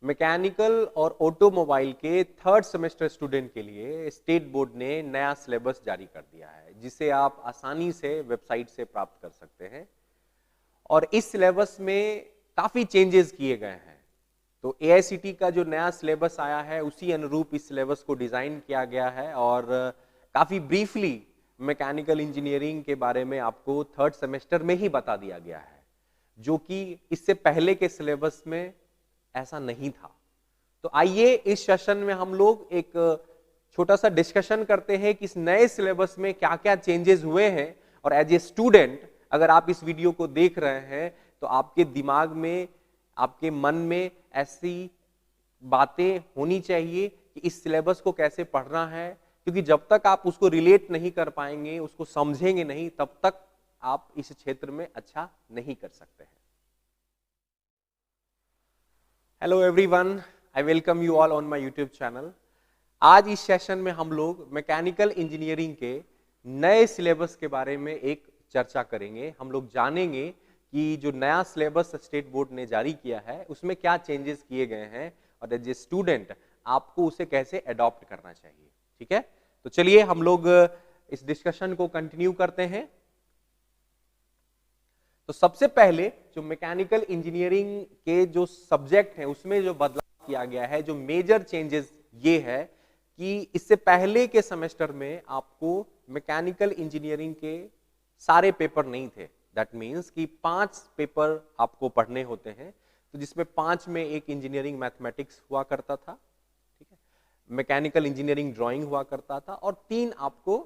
Mechanical और automobile के third semester student के लिए स्टेट बोर्ड ने नया सिलेबस जारी कर दिया है, जिसे आप आसानी से वेबसाइट से प्राप्त कर सकते हैं। और इस सिलेबस में काफ़ी चेंजेस किए गए हैं। तो एआईसीटी का जो नया सिलेबस आया है उसी अनुरूप इस सिलेबस को डिज़ाइन किया गया है और काफ़ी ब्रीफली मैकेनिकल इंजीनियरिंग के बारे में आपको थर्ड सेमेस्टर में ही बता दिया गया है, जो कि इससे पहले के सिलेबस में ऐसा नहीं था। तो आइए इस सेशन में हम लोग एक छोटा सा डिस्कशन करते हैं कि इस नए सिलेबस में क्या क्या चेंजेस हुए हैं, और एज ए स्टूडेंट अगर आप इस वीडियो को देख रहे हैं तो आपके दिमाग में, आपके मन में ऐसी बातें होनी चाहिए कि इस सिलेबस को कैसे पढ़ना है, क्योंकि जब तक आप उसको रिलेट नहीं कर पाएंगे, उसको समझेंगे नहीं, तब तक आप इस क्षेत्र में अच्छा नहीं कर सकते हैं। Hello everyone, I welcome you all on my YouTube channel. आज इस सेशन में हम लोग मैकेनिकल इंजीनियरिंग के नए सिलेबस के बारे में एक चर्चा करेंगे। हम लोग जानेंगे कि जो नया सिलेबस स्टेट बोर्ड ने जारी किया है उसमें क्या चेंजेस किए गए हैं, और एज ए स्टूडेंट आपको उसे कैसे अडॉप्ट करना चाहिए। ठीक है, तो चलिए हम लोग इस डिस्कशन को कंटिन्यू करते हैं। तो सबसे पहले जो मैकेनिकल इंजीनियरिंग के जो सब्जेक्ट हैं उसमें जो बदलाव किया गया है, जो मेजर चेंजेस ये है कि इससे पहले के सेमेस्टर में आपको मैकेनिकल इंजीनियरिंग के सारे पेपर नहीं थे। दैट मीन्स कि 5 पेपर आपको पढ़ने होते हैं, तो जिसमें 5 में एक इंजीनियरिंग मैथमेटिक्स हुआ करता था, ठीक है, मैकेनिकल इंजीनियरिंग ड्राइंग हुआ करता था, और 3 आपको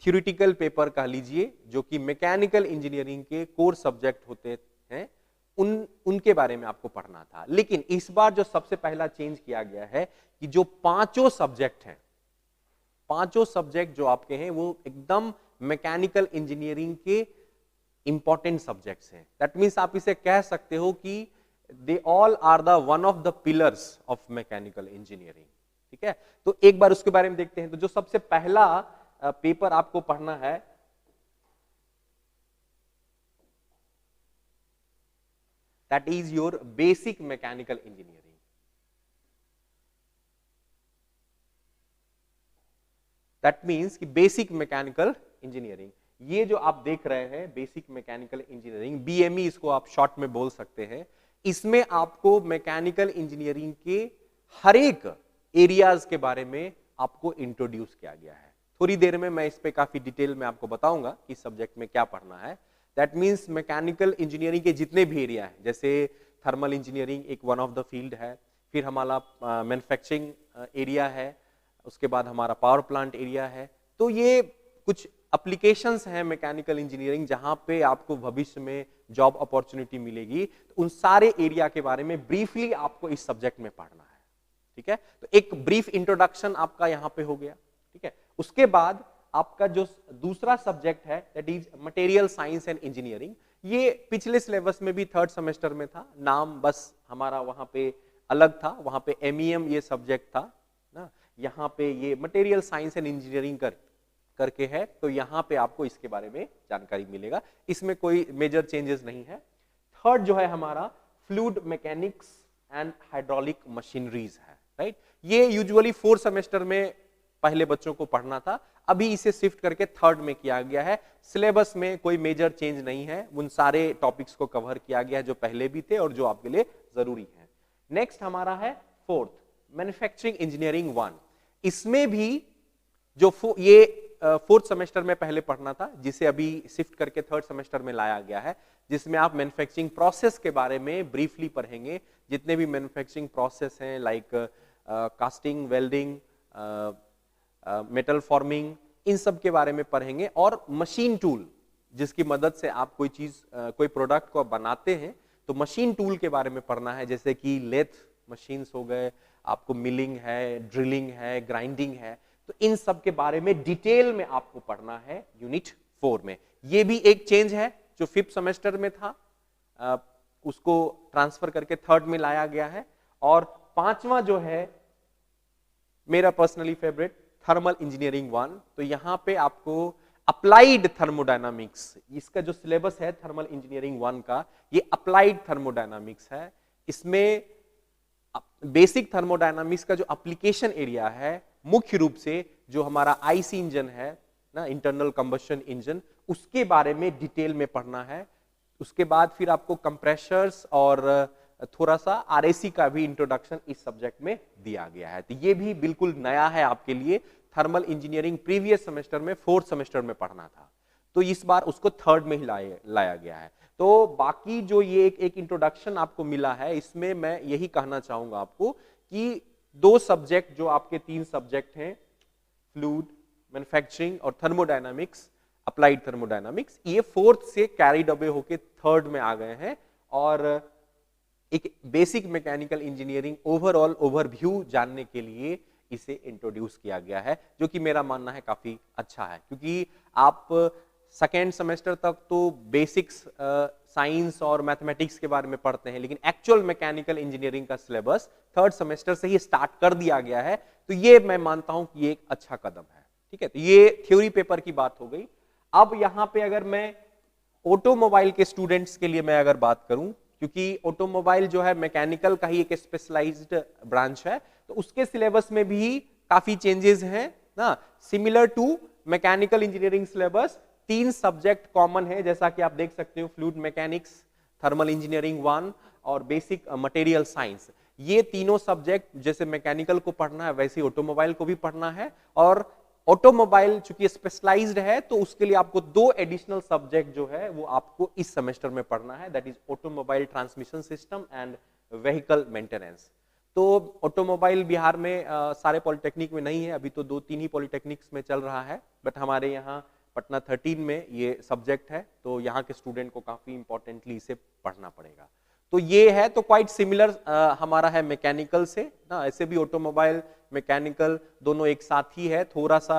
थ्योरेटिकल पेपर कह लीजिए जो कि मैकेनिकल इंजीनियरिंग के कोर सब्जेक्ट होते हैं, उनके बारे में आपको पढ़ना था। लेकिन इस बार जो सबसे पहला चेंज किया गया है कि जो पांचों सब्जेक्ट हैं, पांचों सब्जेक्ट जो आपके हैं वो एकदम मैकेनिकल इंजीनियरिंग के इंपॉर्टेंट सब्जेक्ट्स हैं। दैट मीन्स आप इसे कह सकते हो कि they all are the one of the pillars of mechanical engineering. ठीक है, तो एक बार उसके बारे में देखते हैं। तो जो सबसे पहला पेपर आपको पढ़ना है that is your basic mechanical engineering. That means कि बेसिक मैकेनिकल इंजीनियरिंग, ये जो आप देख रहे हैं बेसिक मैकेनिकल इंजीनियरिंग, बीएमई इसको आप शॉर्ट में बोल सकते हैं, इसमें आपको मैकेनिकल इंजीनियरिंग के हर एक एरियाज के बारे में आपको इंट्रोड्यूस किया गया है। थोड़ी देर में मैं इस पे काफी डिटेल में आपको बताऊंगा कि सब्जेक्ट में क्या पढ़ना है। दैट मीन्स मैकेनिकल इंजीनियरिंग के जितने भी एरिया हैं, जैसे थर्मल इंजीनियरिंग एक वन ऑफ द फील्ड है, फिर हमारा मैन्युफैक्चरिंग एरिया है, उसके बाद हमारा पावर प्लांट एरिया है। तो ये कुछ एप्लीकेशंस हैं मैकेनिकल इंजीनियरिंग जहां पे आपको भविष्य में जॉब अपॉर्चुनिटी मिलेगी। तो उन सारे एरिया के बारे में ब्रीफली आपको इस सब्जेक्ट में पढ़ना है। ठीक है, तो एक ब्रीफ इंट्रोडक्शन आपका यहां पे हो गया। ठीक है, उसके बाद आपका जो दूसरा सब्जेक्ट है that is material science and engineering. ये पिछले सिलेबस में भी थर्ड सेमेस्टर में था, नाम बस हमारा वहां पे अलग था। वहां पे एमईएम ये सब्जेक्ट था ना, यहाँ पे ये मटेरियल साइंस एंड इंजीनियरिंग करके है। तो यहाँ पे आपको इसके बारे में जानकारी मिलेगा, इसमें कोई मेजर चेंजेस नहीं है। थर्ड जो है हमारा fluid mechanics and hydraulic machineries है। राइट, ये यूजुअली 4 सेमेस्टर में पहले बच्चों को पढ़ना था, अभी इसे शिफ्ट करके थर्ड में किया गया है। सिलेबस में कोई मेजर चेंज नहीं है, उन सारे टॉपिक्स को कवर किया गया है जो पहले भी थे और जो आपके लिए जरूरी है। नेक्स्ट हमारा है फोर्थ, मैन्युफैक्चरिंग इंजीनियरिंग 1। इसमें भी जो ये फोर्थ सेमेस्टर में पहले पढ़ना था, जिसे अभी शिफ्ट करके थर्ड सेमेस्टर में लाया गया है, जिसमें आप मैन्युफैक्चरिंग प्रोसेस के बारे में ब्रीफली पढ़ेंगे। जितने भी मैन्युफैक्चरिंग प्रोसेस हैं like casting, welding, metal forming, इन सब के बारे में पढ़ेंगे। और मशीन टूल जिसकी मदद से आप कोई चीज, कोई प्रोडक्ट को बनाते हैं, तो मशीन टूल के बारे में पढ़ना है, जैसे कि लेथ मशीन्स हो गए, आपको मिलिंग है, ड्रिलिंग है, ग्राइंडिंग है। तो इन सब के बारे में डिटेल में आपको पढ़ना है यूनिट 4 में। ये भी एक चेंज है जो 5th सेमेस्टर में था, उसको ट्रांसफर करके थर्ड में लाया गया है। और पांचवा जो है मेरा पर्सनली फेवरेट, थर्मल इंजीनियरिंग 1। तो यहां पे आपको अप्लाइड थर्मोडायनामिक्स, इसका जो सिलेबस है थर्मल इंजीनियरिंग 1 का, ये अप्लाइड थर्मोडायनामिक्स है। इसमें बेसिक थर्मोडायनामिक्स का जो एप्लीकेशन एरिया है मुख्य रूप से जो हमारा आईसी इंजन है ना, इंटरनल कंबशन इंजन, उसके बारे में डिटेल में पढ़ना है। उसके बाद फिर आपको कंप्रेशर्स और थोड़ा सा आरएसी का भी इंट्रोडक्शन इस सब्जेक्ट में दिया गया है। तो ये भी बिल्कुल नया है आपके लिए। थर्मल इंजीनियरिंग प्रीवियस सेमेस्टर में 4th सेमेस्टर में पढ़ना था, तो इस बार उसको 3rd में ही लाया गया है। तो बाकी जो ये एक इंट्रोडक्शन आपको मिला है, इसमें मैं यही कहना चाहूंगा आपको कि 2 सब्जेक्ट जो आपके 3 सब्जेक्ट हैं, फ्लूइड मैन्युफैक्चरिंग और थर्मोडायनामिक्स, अप्लाइड थर्मोडायनामिक्स, ये 4th से कैरीड अवे होके 3rd में आ गए हैं। और एक basic mechanical engineering overall overview जानने के लिए इसे इंट्रोड्यूस किया गया है, जो कि मेरा मानना है काफी अच्छा है, क्योंकि आप 2nd सेमेस्टर तक तो बेसिक्स साइंस और मैथमेटिक्स के बारे में पढ़ते हैं, लेकिन एक्चुअल मैकेनिकल इंजीनियरिंग का सिलेबस 3rd सेमेस्टर से ही स्टार्ट कर दिया गया है। तो ये मैं मानता हूं कि ये एक अच्छा कदम है। ठीक है, तो ये थ्योरी पेपर की बात हो गई। अब यहां पे अगर मैं ऑटोमोबाइल के स्टूडेंट्स के लिए मैं अगर बात करूं, क्योंकि ऑटोमोबाइल जो है मैकेनिकल का ही एक स्पेशलाइज्ड ब्रांच है, तो उसके सिलेबस में भी काफी चेंजेस हैं ना। Similar to mechanical engineering syllabus 3 subject common है, जैसा कि आप देख सकते हो, फ्लूइड मैकेनिक्स, थर्मल इंजीनियरिंग 1 और बेसिक मटेरियल साइंस। ये तीनों सब्जेक्ट जैसे मैकेनिकल को पढ़ना है वैसे ऑटोमोबाइल को भी पढ़ना है। और ऑटोमोबाइल चूंकि स्पेशलाइज्ड है, तो उसके लिए आपको 2 एडिशनल सब्जेक्ट जो है वो आपको इस सेमेस्टर में पढ़ना है, that is automobile transmission system and vehicle maintenance. तो ऑटोमोबाइल बिहार में सारे पॉलिटेक्निक में नहीं है, अभी तो 2-3 ही पॉलिटेक्निक्स में चल रहा है, बट हमारे यहाँ पटना 13 में ये सब्जेक्ट है, तो यहाँ के स्टूडेंट को काफी इंपॉर्टेंटली इसे पढ़ना पड़ेगा। तो ये है तो क्वाइट सिमिलर हमारा है मैकेनिकल से ना। ऐसे भी ऑटोमोबाइल मैकेनिकल दोनों एक साथ ही है। थोड़ा सा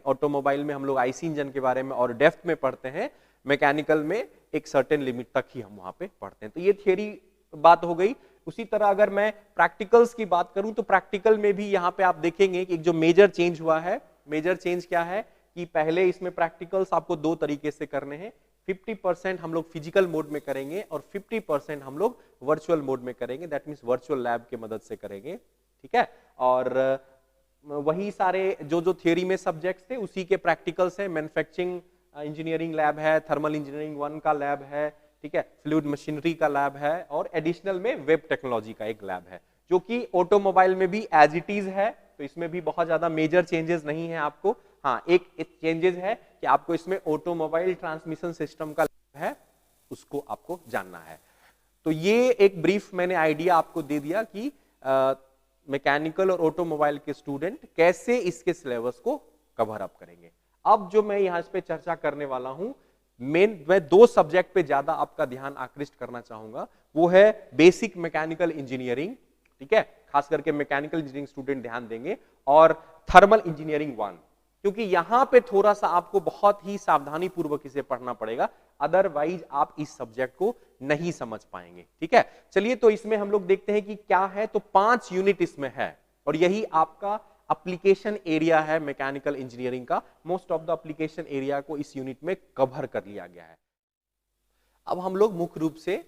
ऑटोमोबाइल में हम लोग आईसी इंजन के बारे में और डेप्थ में पढ़ते हैं, मैकेनिकल में एक सर्टेन लिमिट तक ही हम वहां पे पढ़ते हैं। तो ये थियरी बात हो गई। उसी तरह अगर मैं प्रैक्टिकल्स की बात करूं, तो प्रैक्टिकल में भी यहाँ पे आप देखेंगे कि एक जो मेजर चेंज हुआ है, मेजर चेंज क्या है कि पहले इसमें प्रैक्टिकल्स आपको 2 तरीके से करने हैं। 50% हम लोग फिजिकल मोड में करेंगे और 50% हम लोग वर्चुअल मोड में करेंगे, दैट मींस वर्चुअल लैब की मदद से करेंगे। ठीक है, और वही सारे जो थ्योरी में सब्जेक्ट्स थे उसी के प्रैक्टिकल्स हैं। मैन्युफैक्चरिंग इंजीनियरिंग लैब है, थर्मल इंजीनियरिंग 1 का लैब है, ठीक है, फ्लूइड मशीनरी का लैब है, और एडिशनल में वेब टेक्नोलॉजी का एक लैब है, जो कि ऑटोमोबाइल में भी एज इट इज है। तो इसमें भी बहुत ज्यादा मेजर चेंजेस नहीं है आपको। हाँ, एक चेंजेस है कि आपको इसमें ऑटोमोबाइल ट्रांसमिशन सिस्टम का है, उसको आपको जानना है। तो ये एक ब्रीफ मैंने आइडिया आपको दे दिया कि मैकेनिकल और ऑटोमोबाइल के स्टूडेंट कैसे इसके सिलेबस को कवर अप करेंगे। अब जो मैं यहाँ इस पे चर्चा करने वाला हूं, मैं 2 सब्जेक्ट पे ज्यादा आपका ध्यान आकृष्ट करना चाहूंगा। वो है बेसिक मैकेनिकल इंजीनियरिंग, ठीक है, खास करके मैकेनिकल इंजीनियरिंग स्टूडेंट ध्यान देंगे, और थर्मल इंजीनियरिंग 1, क्योंकि यहां पे थोड़ा सा आपको बहुत ही सावधानी पूर्वक इसे पढ़ना पड़ेगा, अदरवाइज आप इस सब्जेक्ट को नहीं समझ पाएंगे। ठीक है, चलिए तो इसमें हम लोग देखते हैं कि क्या है। तो 5 यूनिट इसमें है, और यही आपका एप्लीकेशन एरिया है मैकेनिकल इंजीनियरिंग का। Most of the application area को इस यूनिट में कवर कर लिया गया है। अब हम लोग मुख्य रूप से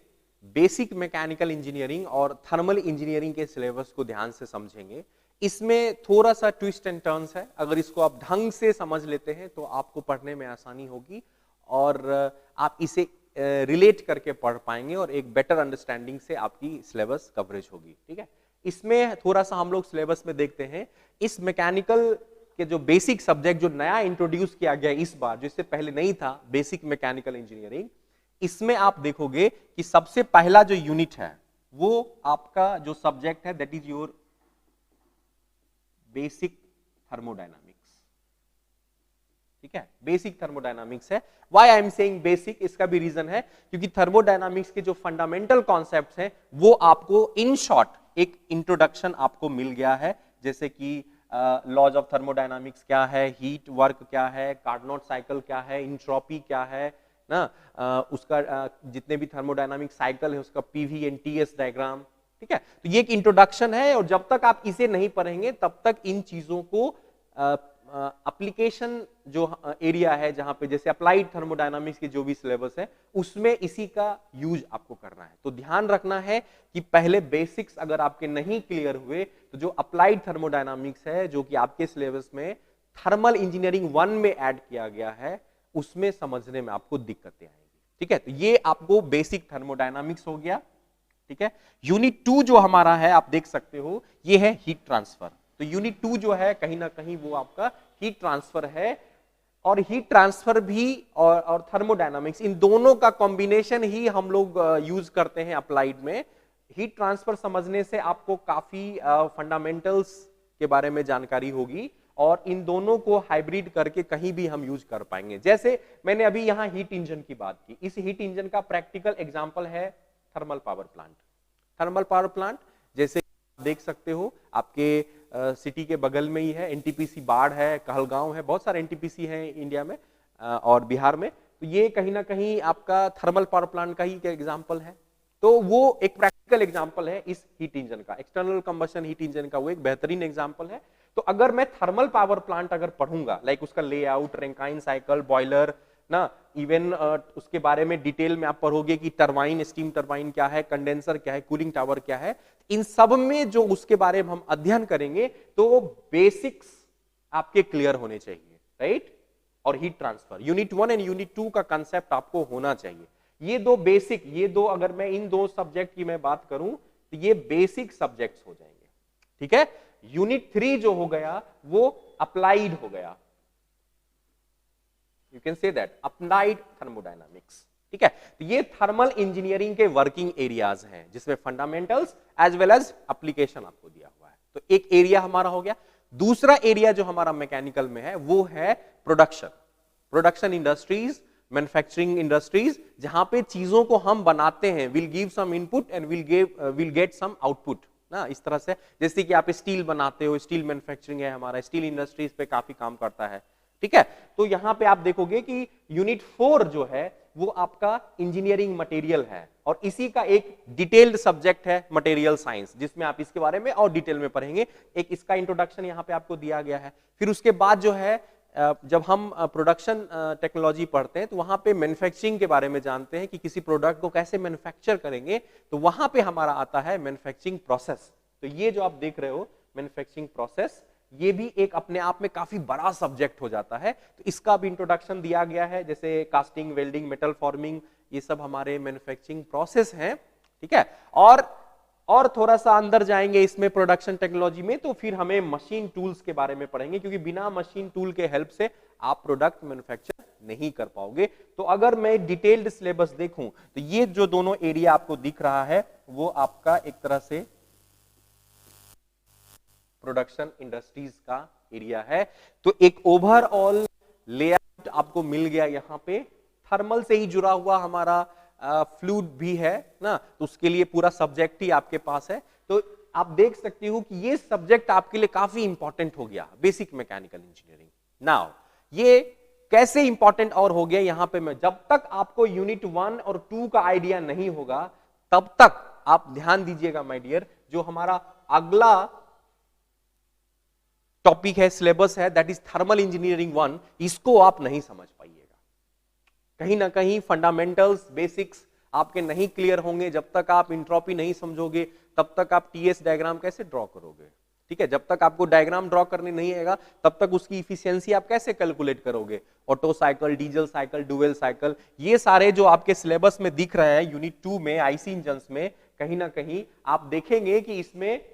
बेसिक मैकेनिकल इंजीनियरिंग और थर्मल इंजीनियरिंग के सिलेबस को ध्यान से समझेंगे। इसमें थोड़ा सा ट्विस्ट एंड टर्न्स है, अगर इसको आप ढंग से समझ लेते हैं तो आपको पढ़ने में आसानी होगी और आप इसे रिलेट करके पढ़ पाएंगे और एक बेटर अंडरस्टैंडिंग से आपकी सिलेबस कवरेज होगी। ठीक है, इसमें थोड़ा सा हम लोग सिलेबस में देखते हैं, इस मैकेनिकल के जो बेसिक सब्जेक्ट जो नया इंट्रोड्यूस किया गया इस बार, जिससे पहले नहीं था, बेसिक मैकेनिकल इंजीनियरिंग, इसमें आप देखोगे कि सबसे पहला जो यूनिट है वो आपका जो सब्जेक्ट है that is your basic thermodynamics. ठीक है, बेसिक थर्मोडायनामिक्स है। Why I am saying basic, इसका भी रीजन है क्योंकि थर्मोडायनामिक्स के जो फंडामेंटल कॉन्सेप्ट्स हैं वो आपको इन शॉर्ट एक इंट्रोडक्शन आपको मिल गया है, जैसे कि लॉज ऑफ थर्मोडायनामिक्स क्या है, हीट वर्क क्या है, कार्नोट साइकिल क्या है, इंट्रोपी क्या है ना, उसका जितने भी थर्मोडायनामिक साइकिल है उसका पीवी एंड टीएस डायग्राम। ठीक है, तो ये एक इंट्रोडक्शन है, और जब तक आप इसे नहीं पढ़ेंगे तब तक इन चीजों को एप्लीकेशन जो एरिया है जहां पे जैसे अप्लाइड थर्मोडायनामिक्स की जो भी सिलेबस है उसमें इसी का यूज आपको करना है। तो ध्यान रखना है कि पहले बेसिक्स अगर आपके नहीं क्लियर हुए तो जो अप्लाइड थर्मोडायनामिक्स है जो कि आपके सिलेबस में थर्मल इंजीनियरिंग 1 में ऐड किया गया है उसमें समझने में आपको दिक्कतें आएंगी। ठीक है, तो ये आपको बेसिक थर्मोडायनामिक्स हो गया। ठीक है, यूनिट 2 जो हमारा है आप देख सकते हो ये है हीट ट्रांसफर। तो यूनिट 2 जो है कहीं ना कहीं वो आपका हीट ट्रांसफर है, और हीट ट्रांसफर भी और थर्मोडायनामिक्स इन दोनों का कॉम्बिनेशन ही हम लोग यूज करते हैं अप्लाइड में। हीट ट्रांसफर समझने से आपको काफी फंडामेंटल्स के बारे में जानकारी होगी और इन दोनों को हाइब्रिड करके कहीं भी हम यूज कर पाएंगे। जैसे मैंने अभी यहां हीट इंजन की बात की, इस हीट इंजन का प्रैक्टिकल एग्जांपल है thermal power plant. Thermal power plant जैसे देख सकते हो आपके सिटी के बगल में ही है, एनटीपीसी बाढ़ है, कहलगांव है, बहुत सारे एनटीपीसी हैं इंडिया में और बिहार में। तो ये कहीं ना कहीं आपका थर्मल पावर प्लांट का ही एग्जांपल है। तो वो एक प्रैक्टिकल एग्जांपल है इस हीट इंजन का, एक्सटर्नल कंबशन हीट इंजन का वो एक बेहतरीन एग्जांपल है। तो अगर मैं थर्मल पावर प्लांट अगर पढ़ूंगा, लाइक उसका लेआउट, रैंकाइन साइकिल, बॉयलर ना, इवन उसके बारे में डिटेल में आप पढ़ोगे कि टरबाइन, स्टीम टरबाइन क्या है, कंडेंसर क्या है, कूलिंग टावर क्या है, इन सब में जो उसके बारे में हम अध्ययन करेंगे तो बेसिक्स आपके क्लियर होने चाहिए, राइट। और heat transfer unit 1 and unit 2 का कंसेप्ट आपको होना चाहिए। ये दो बेसिक, ये दो, अगर मैं इन दो सब्जेक्ट की मैं बात करूं तो ये बेसिक सब्जेक्ट्स हो जाएंगे। ठीक है, यूनिट 3 जो हो गया वो अप्लाइड हो गया, you can say that applied thermodynamics. ठीक है, तो ये थर्मल इंजीनियरिंग के वर्किंग एरियाज हैं जिसमें fundamentals as well as application आपको दिया हुआ है। तो एक एरिया हमारा हो गया। दूसरा एरिया जो हमारा मैकेनिकल में है वो है production, production industries, manufacturing industries, जहां पे चीजों को हम बनाते हैं, will give some input and will get some output ना, इस तरह से। जैसे कि आप स्टील बनाते हो, स्टील मैन्युफैक्चरिंग है हमारा, स्टील इंडस्ट्रीज पे काफी काम करता है। ठीक है, तो यहां पे आप देखोगे कि यूनिट 4 जो है वो आपका इंजीनियरिंग मटेरियल है और इसी का एक डिटेल्ड सब्जेक्ट है मटेरियल साइंस, जिसमें आप इसके बारे में और डिटेल में पढ़ेंगे। एक इसका इंट्रोडक्शन यहां पे आपको दिया गया है। फिर उसके बाद जो है जब हम प्रोडक्शन टेक्नोलॉजी पढ़ते हैं तो वहां पे मैन्युफैक्चरिंग के बारे में जानते हैं कि किसी प्रोडक्ट को कैसे मैन्युफैक्चर करेंगे, तो वहां पे हमारा आता है मैन्युफैक्चरिंग प्रोसेस। तो ये जो आप देख रहे हो मैन्युफैक्चरिंग प्रोसेस, ये भी एक अपने आप में काफी बड़ा सब्जेक्ट हो जाता है। तो इसका भी इंट्रोडक्शन दिया गया है, जैसे कास्टिंग, वेल्डिंग, मेटल फॉर्मिंग, ये सब हमारे मैन्युफैक्चरिंग प्रोसेस हैं। ठीक है, और थोड़ा सा अंदर जाएंगे इसमें प्रोडक्शन टेक्नोलॉजी में तो फिर हमें मशीन टूल्स के बारे में पढ़ेंगे, क्योंकि बिना मशीन टूल के हेल्प से आप प्रोडक्ट मैन्युफैक्चर नहीं कर पाओगे। तो अगर मैं डिटेल्ड सिलेबस देखूं तो ये जो दोनों एरिया आपको दिख रहा है वो आपका एक तरह से प्रोडक्शन इंडस्ट्रीज का एरिया है। तो एक ओवरऑल लेआउट आपको मिल गया। यहां पे थर्मल से ही जुड़ा हुआ हमारा फ्लूइड भी है ना, तो उसके लिए पूरा सब्जेक्ट ही आपके पास है। तो आप देख सकते हो कि ये सब्जेक्ट आपके लिए काफी इंपॉर्टेंट हो गया, बेसिक मैकेनिकल इंजीनियरिंग। नाउ ये कैसे इंपॉर्टेंट और हो गया, यहां पे मैं, जब तक आपको यूनिट 1 और 2 का आइडिया नहीं होगा तब तक आप ध्यान दीजिएगा माय डियर, जो हमारा अगला टॉपिक है, सिलेबस है, दैट इज थर्मल इंजीनियरिंग 1, इसको आप नहीं समझ पाइएगा। कहीं ना कहीं फंडामेंटल्स, बेसिक्स आपके नहीं क्लियर होंगे। जब तक आप इंट्रोपी नहीं समझोगे तब तक आप टीएस डायग्राम कैसे ड्रॉ करोगे। ठीक है, जब तक आपको डायग्राम ड्रॉ करने नहीं आएगा तब तक उसकी इफिशियंसी आप कैसे कैलकुलेट करोगे। Auto cycle, diesel cycle, dual cycle, ये सारे जो आपके सिलेबस में दिख रहे हैं यूनिट 2 में, आईसी इंजन्स में, कहीं ना कहीं आप देखेंगे कि इसमें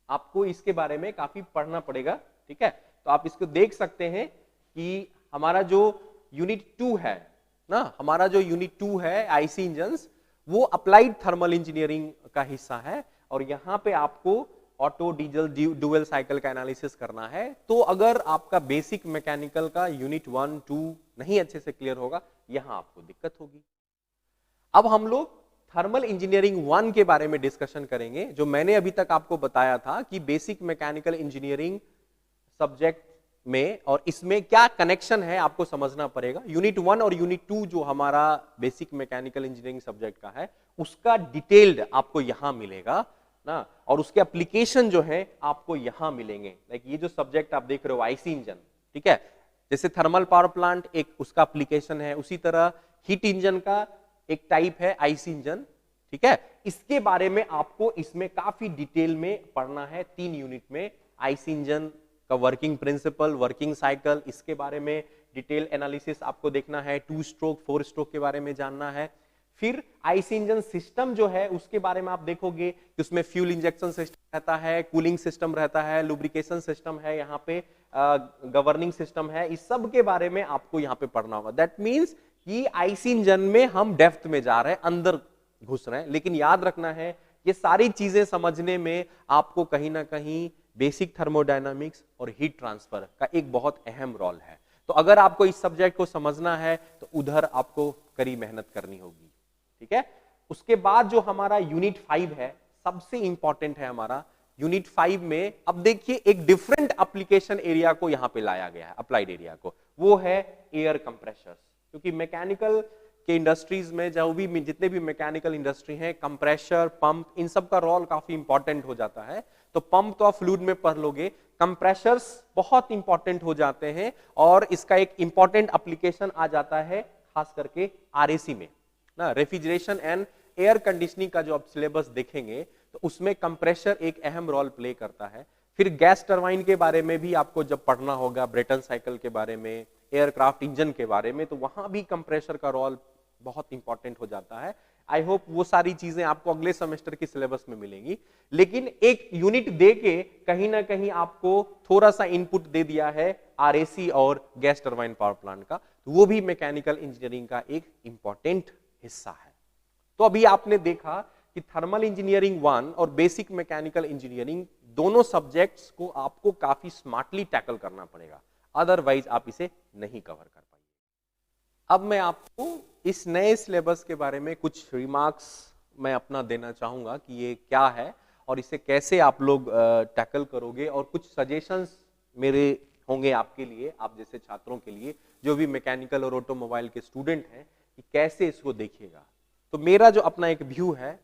आपको इसके बारे में काफी पढ़ना पड़ेगा। ठीक है, तो आप इसको देख सकते हैं कि हमारा जो यूनिट 2 है ना, हमारा जो यूनिट 2 है आईसी इंजन्स, वो अप्लाइड थर्मल इंजीनियरिंग का हिस्सा है और यहां पे आपको ऑटो, डीजल, डुअल साइकिल का एनालिसिस करना है। तो अगर आपका बेसिक मैकेनिकल का यूनिट 1, 2 नहीं अच्छे से क्लियर होगा, यहां आपको दिक्कत होगी। अब हम लोग थर्मल इंजीनियरिंग 1 के बारे में डिस्कशन करेंगे। जो मैंने अभी तक आपको बताया था कि बेसिक मैकेनिकल इंजीनियरिंग सब्जेक्ट में और इसमें क्या कनेक्शन है आपको समझना पड़ेगा। यूनिट 1 और यूनिट 2 जो हमारा बेसिक मैकेनिकल इंजीनियरिंग सब्जेक्ट का है, उसका डिटेल्ड आपको यहां मिलेगा। ना, और उसके एप्लीकेशन जो है आपको यहां मिलेंगे। लाइक ये जो सब्जेक्ट आप देख रहे हो आईसी इंजन, ठीक है, जैसे थर्मल पावर प्लांट एक उसका एप्लीकेशन है, उसी तरह हीट इंजन का एक टाइप है आईसी इंजन, ठीक है। इसके बारे में आपको इसमें काफी डिटेल में पढ़ना है 3 यूनिट में। आईसी इंजन का वर्किंग प्रिंसिपल, वर्किंग साइकिल, इसके बारे में डिटेल एनालिसिस आपको देखना है, 2 स्ट्रोक 4 स्ट्रोक के बारे में जानना है। फिर आईसी इंजन सिस्टम जो है उसके बारे में आप देखोगे कि उसमें फ्यूल इंजेक्शन सिस्टम रहता है, कूलिंग सिस्टम रहता है, लुब्रिकेशन सिस्टम है, यहाँ पे गवर्निंग सिस्टम है, इस सब के बारे में आपको यहाँ पे पढ़ना होगा। दैट मीन्स कि आईसी इंजन में हम डेप्थ में जा रहे हैं, अंदर घुस रहे हैं, लेकिन याद रखना है ये सारी चीजें समझने में आपको कहीं ना कहीं बेसिक थर्मोडायनामिक्स और हीट ट्रांसफर का एक बहुत अहम रोल है। तो अगर आपको इस सब्जेक्ट को समझना है तो उधर आपको कड़ी मेहनत करनी होगी, ठीक है। उसके बाद जो हमारा यूनिट 5 है, सबसे इंपॉर्टेंट है हमारा यूनिट 5 में। अब देखिए एक डिफरेंट एप्लीकेशन एरिया को यहां पे लाया गया है, अप्लाइड एरिया को, वो है एयर कंप्रेशर्स। क्योंकि मैकेनिकल के इंडस्ट्रीज में जो भी जितने भी मैकेनिकल इंडस्ट्री हैं, कंप्रेशर, पंप, इन सब का रोल काफी इंपॉर्टेंट हो जाता है। तो पंप तो आप फ्लूइड में पढ़ लोगे, कंप्रेशर्स बहुत इंपॉर्टेंट हो जाते हैं, और इसका एक इंपॉर्टेंट एप्लीकेशन आ जाता है खास करके आरएसी में ना, रेफ्रिजरेशन एंड एयर कंडीशनिंग का जो आप सिलेबस देखेंगे तो उसमें कंप्रेशर एक अहम रोल प्ले करता है। फिर गैस टरबाइन के बारे में भी आपको जब पढ़ना होगा, ब्रेटन साइकिल के बारे में, एयरक्राफ्ट इंजन के बारे में, तो वहां भी कंप्रेशर का रोल बहुत इंपॉर्टेंट हो जाता है। आई होप वो सारी चीजें आपको अगले सेमेस्टर के सिलेबस में मिलेंगी, लेकिन एक यूनिट दे के कहीं ना कहीं आपको थोड़ा सा इनपुट दे दिया है आरएसी और गैस टरबाइन पावर प्लांट का, तो वो भी मैकेनिकल इंजीनियरिंग का एक इंपॉर्टेंट हिस्सा है। तो अभी आपने देखा कि थर्मल इंजीनियरिंग 1 और बेसिक मैकेनिकल इंजीनियरिंग दोनों सब्जेक्ट्स को आपको काफी स्मार्टली टैकल करना पड़ेगा, अदरवाइज आप इसे नहीं कवर कर पाएंगे। अब मैं आपको इस नए सिलेबस के बारे में कुछ रिमार्क्स मैं अपना देना चाहूंगा कि ये क्या है और इसे कैसे आप लोग टैकल करोगे, और कुछ सजेशंस मेरे होंगे आपके लिए, आप जैसे छात्रों के लिए जो भी मैकेनिकल और ऑटोमोबाइल के स्टूडेंट हैं, कि कैसे इसको देखिएगा। तो मेरा जो अपना एक व्यू है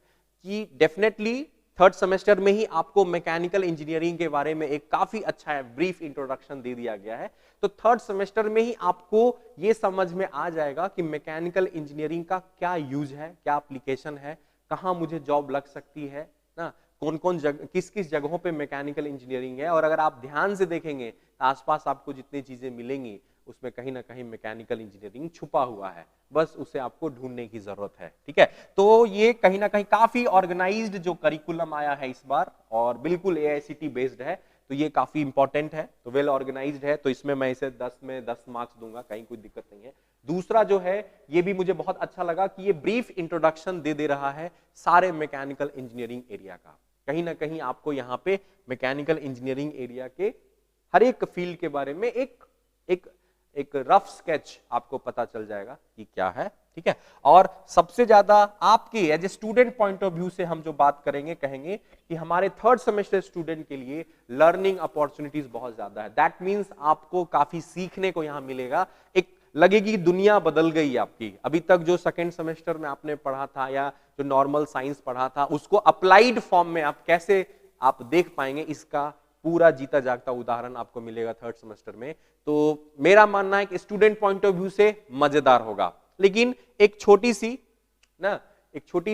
कि डेफिनेटली 3rd सेमेस्टर में ही आपको मैकेनिकल इंजीनियरिंग के बारे में एक काफी अच्छा ब्रीफ इंट्रोडक्शन दे दिया गया है। तो 3rd सेमेस्टर में ही आपको ये समझ में आ जाएगा कि मैकेनिकल इंजीनियरिंग का क्या यूज है, क्या एप्लीकेशन है, कहाँ मुझे जॉब लग सकती है ना, कौन कौन किस किस जगहों पे मैकेनिकल इंजीनियरिंग है। और अगर आप ध्यान से देखेंगे तो आसपास आपको जितनी चीजें मिलेंगी उसमें कहीं ना कहीं मैकेनिकल इंजीनियरिंग छुपा हुआ है, बस उसे आपको ढूंढने की जरूरत है, ठीक है। तो ये कहीं ना कहीं काफी ऑर्गेनाइज्ड जो करिकुलम आया है इस बार, और बिल्कुल एआईसीटी बेस्ड है, तो ये काफी इंपॉर्टेंट है, तो वेल ऑर्गेनाइज्ड है, तो इसमें मैं इसे 10 में 10 मार्क्स दूंगा, कहीं कोई दिक्कत नहीं है। दूसरा जो है ये भी मुझे बहुत अच्छा लगा कि ये ब्रीफ इंट्रोडक्शन दे रहा है सारे मैकेनिकल इंजीनियरिंग एरिया का। कहीं ना कहीं आपको यहाँ पे मैकेनिकल इंजीनियरिंग एरिया के हर एक फील्ड के बारे में एक रफ स्केच आपको पता चल जाएगा कि क्या है, ठीक है। और सबसे ज्यादा आपके as a student point of view से हम जो बात करेंगे, कहेंगे कि हमारे 3rd सेमेस्टर स्टूडेंट के लिए लर्निंग अपॉर्चुनिटीज बहुत ज्यादा है। दैट मींस आपको काफी सीखने को यहां मिलेगा, एक लगेगी दुनिया बदल गई आपकी। अभी तक जो 2nd सेमेस्टर में आपने पढ़ा था या जो नॉर्मल साइंस पढ़ा था, उसको अप्लाइड फॉर्म में आप कैसे आप देख पाएंगे, इसका पूरा जीता जागता उदाहरण आपको मिलेगा 3rd सेमेस्टर में। तो मेरा मानना है कि स्टूडेंट पॉइंट ऑफ व्यू से मजेदार होगा, लेकिन एक छोटी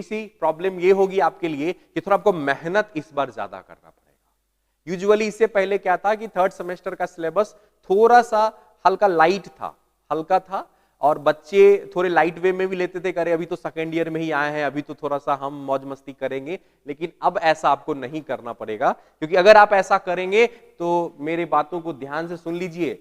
सी प्रॉब्लम ये होगी आपके लिए कि थोड़ा आपको मेहनत इस बार ज्यादा करना पड़ेगा। यूजुअली इससे पहले क्या था कि 3rd सेमेस्टर का सिलेबस थोड़ा सा हल्का था, और बच्चे थोड़े लाइट वे में भी लेते थे, करे अभी तो 2nd ईयर में ही आए हैं, अभी तो थोड़ा सा हम मौज मस्ती करेंगे। लेकिन अब ऐसा आपको नहीं करना पड़ेगा, क्योंकि अगर आप ऐसा करेंगे तो मेरे बातों को ध्यान से सुन लीजिए,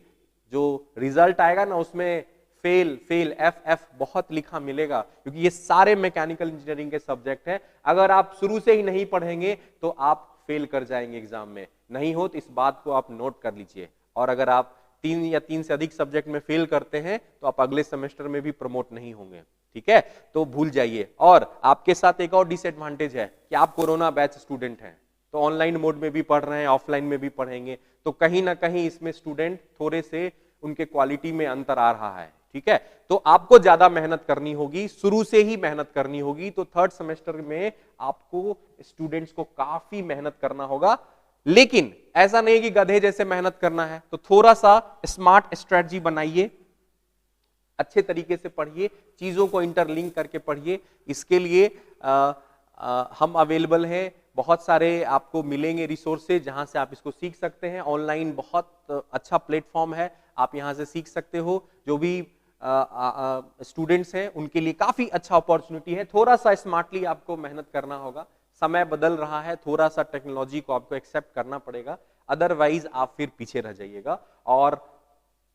जो रिजल्ट आएगा ना उसमें फेल एफ बहुत लिखा मिलेगा, क्योंकि ये सारे मैकेनिकल इंजीनियरिंग के सब्जेक्ट हैं। अगर आप शुरू से ही नहीं पढ़ेंगे तो आप फेल कर जाएंगे एग्जाम में, नहीं हो तो इस बात को आप नोट कर लीजिए। और अगर आप 3 या 3 से अधिक सब्जेक्ट में फेल करते हैं तो आप अगले सेमेस्टर में भी प्रमोट नहीं होंगे, ठीक है, तो भूल जाइए। और आपके साथ एक और डिसएडवांटेज है कि आप कोरोना बैच स्टूडेंट हैं, तो ऑनलाइन मोड में भी पढ़ रहे हैं, ऑफलाइन में भी पढ़ेंगे, तो कहीं ना कहीं इसमें स्टूडेंट थोड़े से उनके क्वालिटी में अंतर आ रहा है। ठीक है। तो आपको ज्यादा मेहनत करनी होगी, शुरू से ही मेहनत करनी होगी। तो थर्ड सेमेस्टर में आपको स्टूडेंट्स को काफी मेहनत करना होगा, लेकिन ऐसा नहीं कि गधे जैसे मेहनत करना है। तो थोड़ा सा स्मार्ट स्ट्रेटजी बनाइए, अच्छे तरीके से पढ़िए, चीजों को इंटरलिंक करके पढ़िए। इसके लिए हम अवेलेबल हैं, बहुत सारे आपको मिलेंगे रिसोर्सेज जहां से आप इसको सीख सकते हैं। ऑनलाइन बहुत अच्छा प्लेटफॉर्म है, आप यहां से सीख सकते हो। जो भी स्टूडेंट्स हैं उनके लिए काफी अच्छा अपॉर्चुनिटी है। थोड़ा सा स्मार्टली आपको मेहनत करना होगा, समय बदल रहा है, थोड़ा सा टेक्नोलॉजी को आपको एक्सेप्ट करना पड़ेगा, अदरवाइज आप फिर पीछे रह जाइएगा। और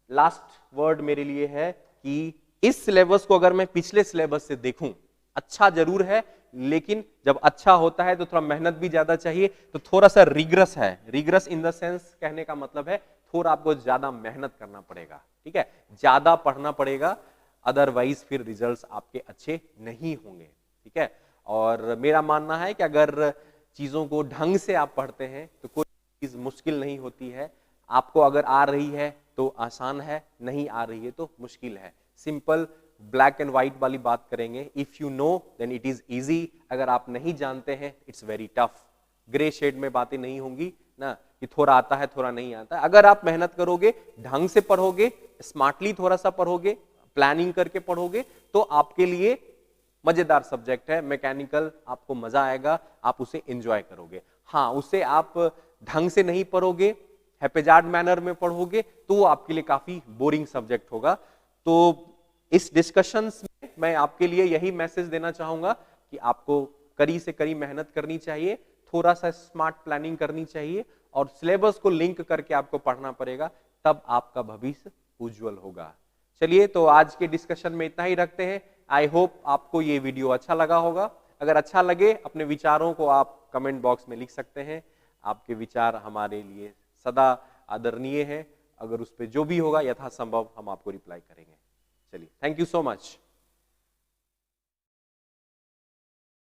लास्ट वर्ड मेरे लिए है कि इस सिलेबस को अगर मैं पिछले सिलेबस से देखूं, अच्छा जरूर है, लेकिन जब अच्छा होता है तो थोड़ा मेहनत भी ज्यादा चाहिए। तो थोड़ा सा रिग्रेस है, रिग्रेस इन द सेंस कहने का मतलब है थोड़ा आपको ज्यादा मेहनत करना पड़ेगा, ठीक है, ज्यादा पढ़ना पड़ेगा, अदरवाइज फिर रिजल्ट्स आपके अच्छे नहीं होंगे, ठीक है। और मेरा मानना है कि अगर चीजों को ढंग से आप पढ़ते हैं तो कोई चीज मुश्किल नहीं होती है। आपको अगर आ रही है तो आसान है, नहीं आ रही है तो मुश्किल है। सिंपल ब्लैक एंड व्हाइट वाली बात करेंगे, if you know then it is easy, अगर आप नहीं जानते हैं it's very tough. Grey shade में बातें नहीं होंगी ना कि थोड़ा आता है थोड़ा नहीं आता है। अगर आप मेहनत करोगे, ढंग से पढ़ोगे, स्मार्टली थोड़ा सा पढ़ोगे, प्लानिंग करके पढ़ोगे, तो आपके लिए मजेदार सब्जेक्ट है मैकेनिकल, आपको मजा आएगा, आप उसे एंजॉय करोगे। हाँ, उसे आप ढंग से नहीं पढ़ोगे, हैपेजार्ड मैनर में पढ़ोगे, तो वो आपके लिए काफी बोरिंग सब्जेक्ट होगा। तो इस डिस्कशंस में मैं आपके लिए यही मैसेज देना चाहूंगा कि आपको कड़ी से कड़ी मेहनत करनी चाहिए, थोड़ा सा स्मार्ट प्लानिंग करनी चाहिए, और सिलेबस को लिंक करके आपको पढ़ना पड़ेगा, तब आपका भविष्य उज्जवल होगा। चलिए, तो आज के डिस्कशन में इतना ही रखते हैं। आई होप आपको ये वीडियो अच्छा लगा होगा। अगर अच्छा लगे, अपने विचारों को आप कमेंट बॉक्स में लिख सकते हैं। आपके विचार हमारे लिए सदा आदरणीय है। अगर उस पर जो भी होगा यथासंभव हम आपको रिप्लाई करेंगे। चलिए, थैंक यू सो मच।